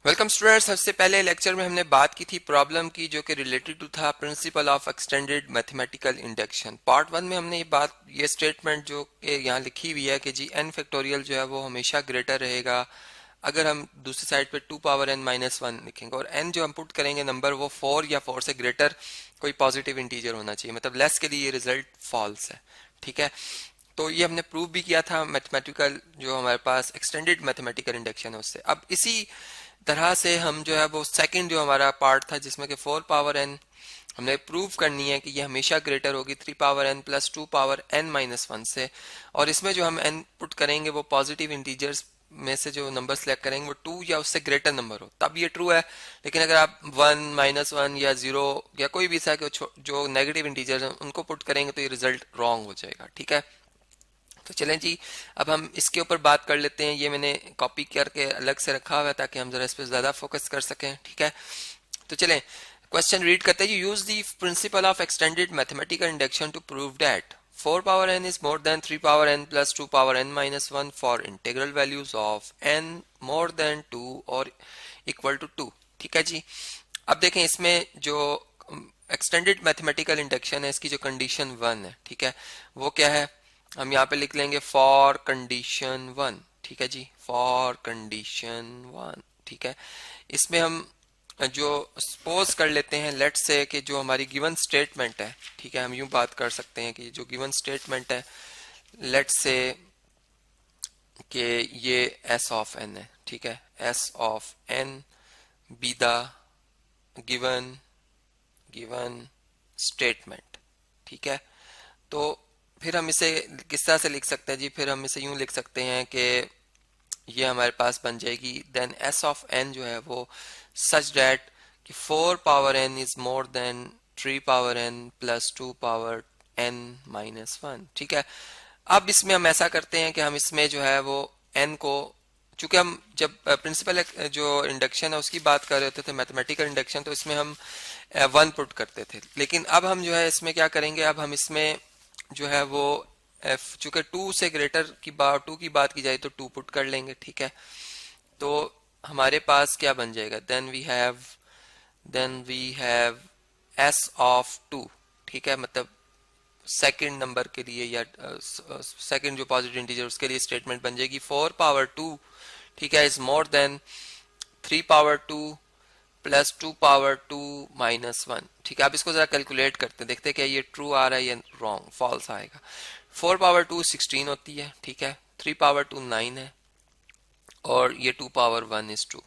Welcome students. सबसे पहले lecture में हमने बात की थी प्रॉब्लम की जो कि रिलेटेड टू था principal of extended mathematical induction. Part one में हमने ये स्टेटमेंट जो कि यहाँ लिखी हुई है कि जी n फैक्टोरियल जो है वो हमेशा ग्रेटर रहेगा अगर हम दूसरी साइड पे 2 पावर n माइनस वन लिखेंगे, और n जो हम पुट करेंगे नंबर वो 4 या 4 से ग्रेटर कोई पॉजिटिव इंटीजर होना चाहिए, मतलब लेस के लिए ये रिजल्ट फॉल्स है। ठीक है, तो ये हमने प्रूव भी किया था मैथमेटिकल जो हमारे पास एक्सटेंडेड मैथमेटिकल इंडक्शन है उससे। अब इसी तरह से हम जो है वो सेकंड जो हमारा पार्ट था जिसमें कि 4 पावर n हमने प्रूव करनी है कि ये हमेशा ग्रेटर होगी 3 power n plus 2 power n minus one से, और इसमें जो हम n पुट करेंगे वो पॉजिटिव इंटीजर्स में से जो नंबर सेलेक्ट करेंगे वो 2 या उससे ग्रेटर नंबर हो तब ये ट्रू है। लेकिन अगर आप 1 माइनस वन या 0 या कोई भी सा जो नेगेटिव इंटीजर्स हैं उनको पुट करेंगे तो ये रिजल्ट रॉन्ग हो जाएगा। ठीक है, तो चलें जी, अब हम इसके ऊपर बात कर लेते हैं। ये मैंने कॉपी करके अलग से रखा हुआ है ताकि हम जरा इस पर ज्यादा फोकस कर सकें। ठीक है, तो चलें क्वेश्चन रीड करते हैं। Use the principle of extended mathematical induction to prove that 4 power n is more than 3 power n plus 2 power n minus 1 for integral values of n more than 2 और equal to 2। ठीक है जी, अब देखें इसमें जो extended mathematical induction है इसकी जो कंडीशन 1 है, ठीक है, वो क्या है, हम यहाँ पे लिख लेंगे फॉर कंडीशन 1। ठीक है जी, फॉर कंडीशन 1। ठीक है, इसमें हम जो सपोज कर लेते हैं लेट्स से कि जो हमारी गिवन स्टेटमेंट है, ठीक है, हम यूं बात कर सकते हैं कि जो गिवन स्टेटमेंट है लेट्स से कि ये s ऑफ n है। ठीक है, s of n be the given statement. ठीक है, तो फिर हम इसे किस तरह से लिख सकते हैं जी, फिर हम इसे यूं लिख सकते हैं कि ये हमारे पास बन जाएगी देन s ऑफ n जो है वो सच दैट कि 4 power n is more than 3 power n plus 2 power n minus one. ठीक है, अब इसमें हम ऐसा करते हैं कि हम इसमें जो है वो n को, चूंकि हम जब प्रिंसिपल जो इंडक्शन है उसकी बात कर रहे होते थे मैथमेटिकल इंडक्शन, तो इसमें हम 1 पुट करते थे। लेकिन अब हम जो है इसमें क्या करेंगे, अब हम इसमें जो है वो चूंकि 2 से ग्रेटर की बात 2 की बात की जाए तो 2 पुट कर लेंगे। ठीक है, तो हमारे पास क्या बन जाएगा, then we have s of 2। ठीक है, मतलब सेकंड नंबर के लिए या सेकंड जो पॉजिटिव इंटीजर उसके लिए स्टेटमेंट बन जाएगी 4 पावर 2, ठीक है, is more than 3 power 2 plus 2 power 2 minus one. ठीक है, अब इसको जरा कैलकुलेट करते हैं, देखते हैं क्या ये ट्रू आ रहा है या रॉन्ग फॉल्स आएगा। 4 पावर 2 16 होती है। ठीक है, 3 पावर 2 9 है और ये 2 पावर 1 इज 2,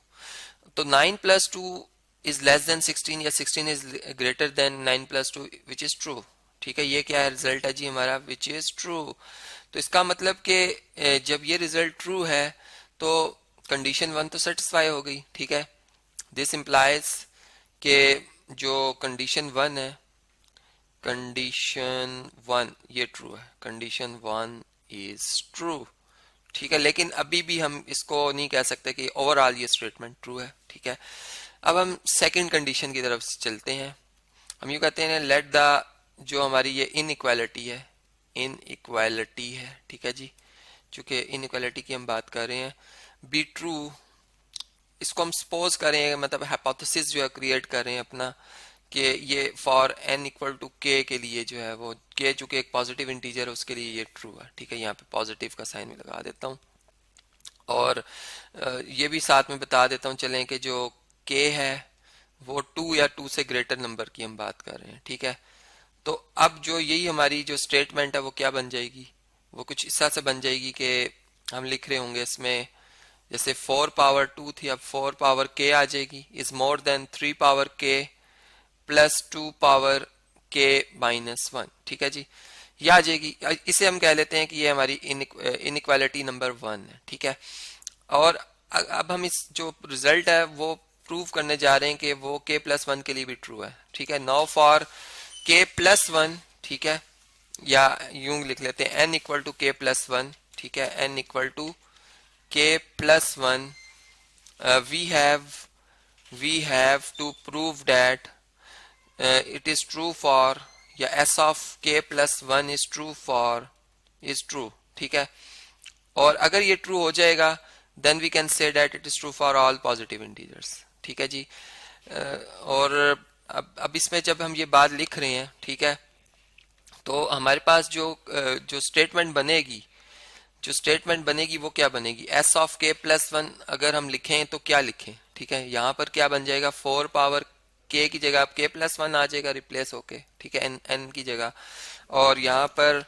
तो 9 प्लस 2 इज लेस देन 16 या 16 is greater than 9 plus 2 which is true. ठीक है, ये क्या है, रिजल्ट है जी हमारा विच इज ट्रू। तो इसका मतलब कि जब ये रिजल्ट ट्रू है तो कंडीशन 1 तो सेटिस्फाई हो गई। ठीक है, दिस इंप्लाइज के जो कंडीशन 1 है, कंडीशन 1 ये ट्रू है, कंडीशन 1 इज ट्रू। ठीक है, लेकिन अभी भी हम इसको नहीं कह सकते कि ओवरऑल ये स्टेटमेंट ट्रू है। ठीक है, अब हम सेकंड कंडीशन की तरफ चलते हैं। हम यूँ कहते हैं लेट द जो हमारी ये इनइक्वालिटी है, ठीक है जी, चूंकि इनइक्वालिटी की हम बात कर रहे हैं, बी ट्रू, इसको हम सपोज करें, मतलब हाइपोथेसिस जो है क्रिएट कर रहे हैं अपना कि ये for n equal to k के लिए जो है वो k चूंकि एक पॉजिटिव इंटीजर है उसके लिए ये ट्रू है। ठीक है, यहाँ पे पॉजिटिव का साइन भी लगा देता हूँ और ये भी साथ में बता देता हूँ चलें कि जो k है वो 2 या 2 से ग्रेटर नंबर की हम बात कर रहे हैं। ठीक है, तो अब जो यही हमारी जो स्टेटमेंट है वो क्या बन जाएगी, वो कुछ इस तरह से बन जाएगी कि हम लिख रहे होंगे इसमें जैसे 4 पावर 2 थी, अब 4 पावर k आ जाएगी, is more than 3 power k plus 2 power k minus one. ठीक है जी, ये आ जाएगी, इसे हम कह लेते हैं कि ये हमारी इनइक्वालिटी नंबर 1 है। ठीक है, और अब हम इस जो रिजल्ट है वो प्रूव करने जा रहे हैं कि वो k प्लस 1 के लिए भी ट्रू है। ठीक है, नाउ फॉर k प्लस 1, ठीक है, या यूं लिख लेते हैं n equal to k plus 1। ठीक है, n equal to k plus 1, we have to prove that it is true for या s of k plus 1 is true for is true। ठीक है, और अगर ये ट्रू हो जाएगा then we can say that it is true for all positive integers. ठीक है जी। और अब इसमें जब हम ये बात लिख रहे हैं, ठीक है, तो हमारे पास जो स्टेटमेंट बनेगी, जो स्टेटमेंट बनेगी वो क्या बनेगी, एस ऑफ के प्लस वन अगर हम लिखें तो क्या लिखें। ठीक है, यहाँ पर क्या बन जाएगा, 4 पावर के की जगह अब के प्लस वन आ जाएगा रिप्लेस होके, ठीक है, एन एन की जगह। और यहाँ पर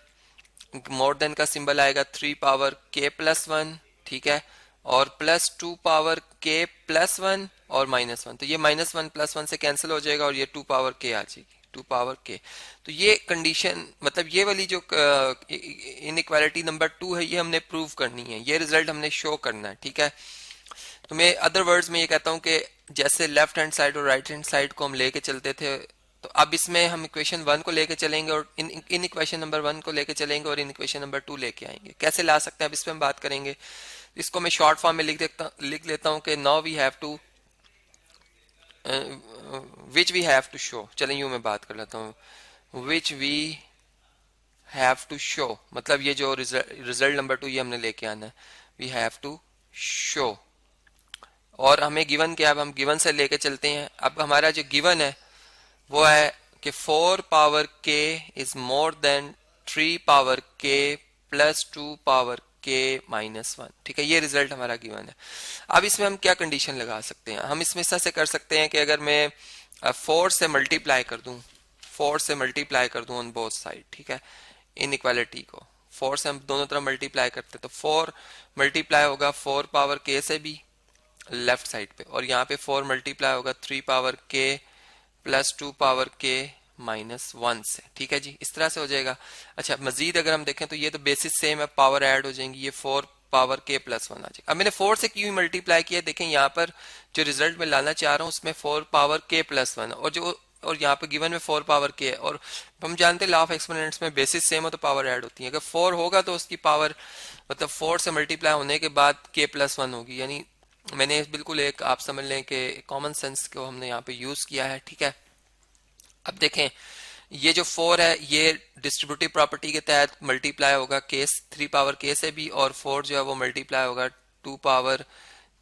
मोर देन का सिंबल आएगा 3 पावर के प्लस वन, ठीक है, और प्लस 2 पावर के प्लस वन और माइनस वन। तो ये माइनस वन प्लस वन से कैंसिल हो जाएगा और ये 2 पावर के आ जाएगी, 2 पावर के। तो ये कंडीशन, मतलब ये वाली जो इनइक्वालिटी नंबर 2 है, ये हमने प्रूव करनी है, ये रिजल्ट हमने शो करना है। ठीक है, तो मैं अदर वर्ड्स में ये कहता हूँ कि जैसे लेफ्ट हैंड साइड और राइट हैंड साइड को हम लेके चलते थे, तो अब इसमें हम इक्वेशन 1 को लेके चलेंगे और इन इक्वेशन नंबर 1 को लेके चलेंगे और इन इक्वेशन नंबर 2 लेके आएंगे। कैसे ला सकते हैं अब इस पर हम बात करेंगे। इसको मैं शॉर्ट फॉर्म में लिख लेता हूँ कि now we have to which we have to show. चलें यूं मैं बात कर लेता हूँ, which we have to show, मतलब ये जो रिजल्ट नंबर 2 ये हमने लेके आना है, वी हैव टू शो। और हमें गिवन क्या है, अब हम गिवन से लेके चलते हैं। अब हमारा जो गिवन है वो है कि 4 पावर के इज मोर देन 3 पावर के प्लस 2 पावर के माइनस वन। ठीक है, ये रिजल्ट हमारा गिवन है। अब इसमें हम क्या कंडीशन लगा सकते हैं, हम इसमें इस तरह से कर सकते हैं कि अगर मैं 4 से मल्टीप्लाई कर दूं, 4 से मल्टीप्लाई कर दूं ऑन बोथ साइड, ठीक है, इनइक्वालिटी को 4 से हम दोनों तरफ मल्टीप्लाई करते हैं, तो 4 मल्टीप्लाई होगा 4 पावर के से भी लेफ्ट साइड पे, और यहाँ पे 4 मल्टीप्लाई होगा 3 पावर के प्लस 2 पावर के माइनस वन से। ठीक है जी, इस तरह से हो जाएगा। अच्छा, मजीद अगर हम देखें तो ये तो बेसिस सेम है, पावर ऐड हो जाएंगी, ये 4 पावर के प्लस वन आ जाएगा। अब मैंने 4 से क्यों मल्टीप्लाई किया, देखें यहाँ पर जो रिजल्ट मैं लाना चाह रहा हूँ उसमें 4 पावर के प्लस वन, और यहाँ पे गिवन में 4 पावर के है, और हम जानते हैं लॉ ऑफ एक्सपोनेंट्स में बेसिस सेम हो तो पावर ऐड होती है। अगर 4 होगा तो उसकी पावर मतलब 4 से मल्टीप्लाई होने के बाद के प्लस वन होगी, यानी मैंने बिल्कुल एक, आप समझ लें कि कॉमन सेंस को हमने यहाँ पे यूज किया है। ठीक है, अब देखें ये जो 4 है ये डिस्ट्रीब्यूटिव प्रॉपर्टी के तहत मल्टीप्लाई होगा के 3 पावर के से भी, और 4 जो है वो मल्टीप्लाई होगा 2 पावर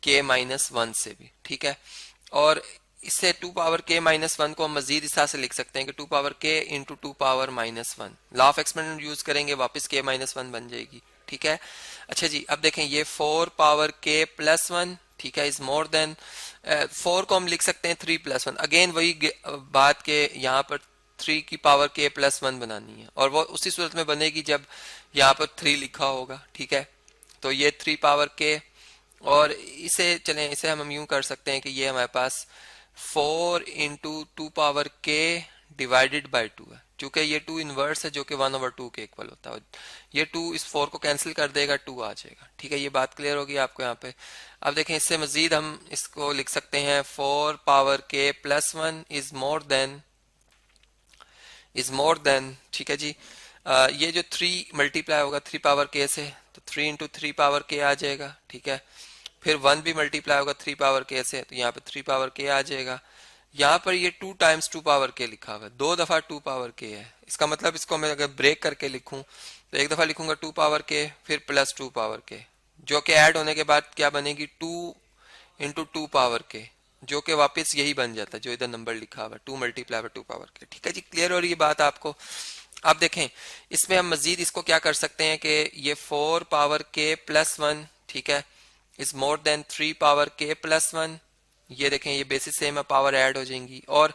के माइनस वन से भी। ठीक है, और इससे 2 पावर के माइनस वन को हम मजीद इस तरह से लिख सकते हैं कि 2 पावर के into 2 power minus one, law of exponent use करेंगे, वापस के माइनस वन बन जाएगी। ठीक है, अच्छा जी, अब देखें ये 4 पावर के प्लस वन, ठीक है, इज मोर देन 4 को हम लिख सकते हैं 3 प्लस वन, अगेन वही बात के यहाँ पर 3 की पावर के प्लस वन बनानी है, और वो उसी सूरत में बनेगी जब यहाँ पर 3 लिखा होगा। ठीक है, तो ये 3 पावर के, और इसे चलें इसे हम यूं कर सकते हैं कि ये हमारे पास 4 इंटू 2 पावर के डिवाइडेड बाई 2 है, चूंकि ये 2 इनवर्स है जो कि 1/2 के इक्वल होता है, ये 2 इस 4 को कैंसिल कर देगा, 2 आ जाएगा। ठीक है, ये बात क्लियर होगी आपको यहाँ पे। अब देखें इससे मजीद हम इसको लिख सकते हैं 4 पावर के plus one is more than, ठीक है जी, ये जो 3 मल्टीप्लाई होगा 3 पावर के से, तो 3 इंटू 3 पावर के आ जाएगा। ठीक है, फिर 1 भी मल्टीप्लाई होगा 3 पावर के से, तो यहाँ पे 3 पावर के आ जाएगा। यहाँ पर ये 2 टाइम्स 2 पावर के लिखा हुआ है, 2 दफा 2 पावर के है, इसका मतलब इसको मैं अगर ब्रेक करके लिखूं तो एक दफा लिखूंगा 2 पावर के, फिर प्लस 2 पावर के, जो कि ऐड होने के बाद क्या बनेगी 2 इंटू 2 पावर के, जो कि वापस यही बन जाता है जो इधर नंबर लिखा हुआ है 2 मल्टीप्लाई बाय 2 पावर के। ठीक है जी, क्लियर हो रही है बात आपको। अब देखें इसमें हम मजीद इसको क्या कर सकते हैं कि ये 4 पावर के प्लस वन, ठीक है, इज मोर देन 3 पावर के प्लस वन, ये देखें ये बेसिस सेम है, पावर ऐड हो जाएंगी, और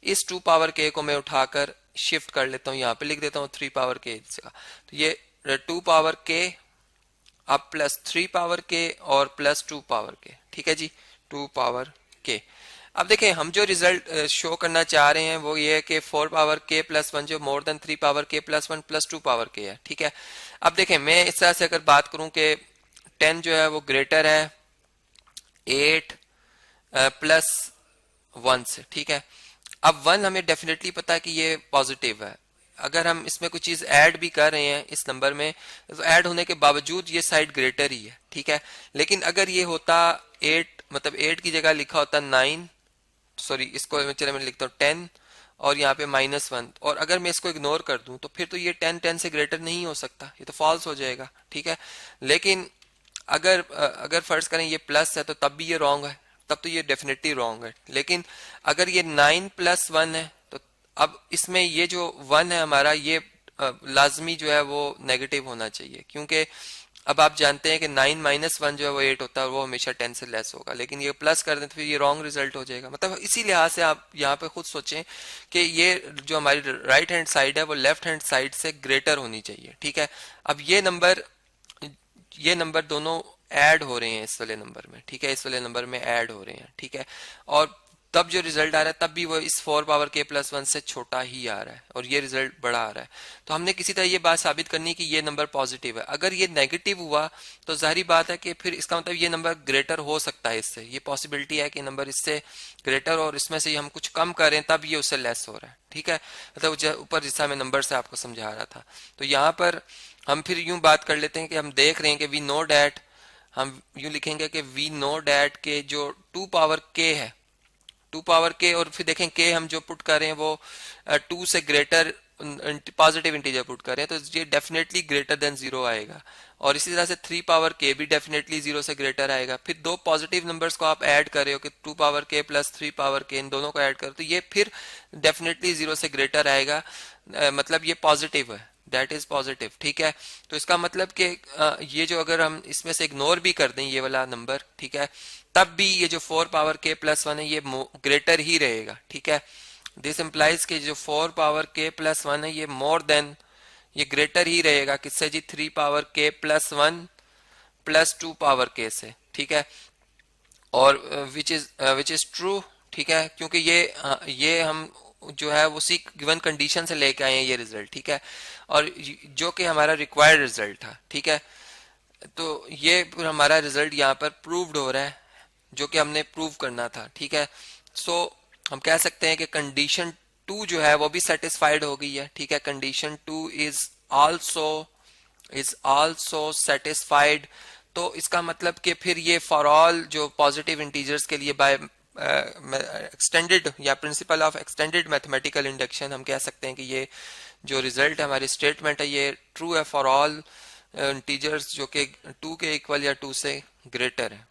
इस 2 पावर के को मैं उठाकर शिफ्ट कर लेता हूँ, यहाँ पे लिख देता हूँ 3 पावर के का, तो ये 2 पावर के अब प्लस 3 पावर के और प्लस 2 पावर के। ठीक है जी, 2 पावर के। अब देखें हम जो रिजल्ट शो करना चाह रहे हैं वो ये है कि 4 पावर के प्लस वन जो मोर देन 3 पावर के प्लस वन प्लस 2 पावर के है। ठीक है, अब देखें मैं इस तरह से अगर बात करूं कि 10 जो है वो ग्रेटर है 8 प्लस 1 से। ठीक है, अब 1 हमें डेफिनेटली पता है कि ये पॉजिटिव है, अगर हम इसमें कोई चीज ऐड भी कर रहे हैं इस नंबर में तो ऐड होने के बावजूद ये साइड ग्रेटर ही है। ठीक है, लेकिन अगर ये होता 8, मतलब 8 की जगह लिखा होता 9, सॉरी इसको चले मैं लिखता हूँ 10 और यहाँ पे -1, और अगर मैं इसको इग्नोर कर दूं तो फिर तो ये 10 10 से ग्रेटर नहीं हो सकता, ये तो फॉल्स हो जाएगा। ठीक है, लेकिन अगर फर्ज करें ये प्लस है तो तब भी ये रॉन्ग है, तब तो ये डेफिनेटली रॉन्ग है। लेकिन अगर ये 9+1 है तो अब इसमें ये जो 1 है हमारा, ये लाजमी जो है वो नेगेटिव होना चाहिए, क्योंकि अब आप जानते हैं कि 9-1 जो है वो 8 होता है और वो हमेशा 10 से लेस होगा। लेकिन ये प्लस कर दें तो फिर ये रॉन्ग रिजल्ट हो जाएगा। मतलब इसी लिहाज से आप यहाँ पे खुद सोचें कि ये जो हमारी राइट हैंड साइड है वो लेफ्ट हैंड साइड से ग्रेटर होनी चाहिए, ठीक है। अब ये नंबर दोनों ऐड हो रहे हैं इस वाले नंबर में, ठीक है, इस वाले नंबर में ऐड हो रहे हैं, ठीक है। और तब जो रिजल्ट आ रहा है तब भी वो इस 4 पावर k+1 से छोटा ही आ रहा है और ये रिजल्ट बड़ा आ रहा है। तो हमने किसी तरह ये बात साबित करनी है कि ये नंबर पॉजिटिव है। अगर ये नेगेटिव हुआ तो जाहिर बात है कि फिर इसका मतलब ये नंबर ग्रेटर हो सकता है इससे, ये पॉसिबिलिटी है कि नंबर इससे ग्रेटर और इसमें से हम कुछ कम करें तब ये उससे लेस हो रहा है, ठीक है। मतलब ऊपर जिससे मैं नंबर से आपको समझा रहा था, तो यहाँ पर हम फिर यूं बात कर लेते हैं कि हम देख रहे हैं कि वी नो डैट, हम यूं लिखेंगे कि वी नो डैट के जो 2 पावर k है, 2 पावर k, और फिर देखें k हम जो पुट कर रहे हैं वो 2 से ग्रेटर पॉजिटिव इंटीजर पुट कर रहे हैं तो ये डेफिनेटली ग्रेटर देन 0 आएगा। और इसी तरह से 3 पावर k भी डेफिनेटली 0 से ग्रेटर आएगा। फिर दो पॉजिटिव नंबर्स को आप ऐड कर रहे हो कि 2 power k plus 3 power k, इन दोनों को ऐड करो तो ये फिर डेफिनेटली 0 से ग्रेटर आएगा। मतलब ये पॉजिटिव है, दैट इज पॉजिटिव, ठीक है। तो इसका मतलब कि ये जो अगर हम इसमें से इग्नोर भी कर दें ये वाला नंबर, ठीक है, तब भी ये जो 4 पावर k+1 है ये ग्रेटर ही रहेगा, ठीक है। दिस इंप्लाइज कि जो 4 पावर k+1 है ये मोर देन, ये ग्रेटर ही रहेगा किससे जी, 3 power k+1 plus 2 power k से, ठीक है। और विच इज ट्रू, ठीक है, क्योंकि ये हम जो है वो उसी गिवन कंडीशन से लेके आए हैं ये रिजल्ट, ठीक है, और जो कि हमारा रिक्वायर्ड रिजल्ट था, ठीक है। तो ये हमारा रिजल्ट यहाँ पर प्रूव्ड हो रहा है जो कि हमने प्रूव करना था, ठीक है। सो हम कह सकते हैं कि कंडीशन 2 जो है वो भी सेटिस्फाइड हो गई है, ठीक है। Condition 2 is also satisfied. तो इसका मतलब कि फिर ये फॉर ऑल जो पॉजिटिव इंटीजर्स के लिए बाय एक्सटेंडेड या principal of extended mathematical induction हम कह सकते हैं कि ये जो रिजल्ट है हमारी स्टेटमेंट है ये ट्रू है फॉर ऑल इंटीजर्स जो कि 2 के इक्वल या 2 से ग्रेटर है।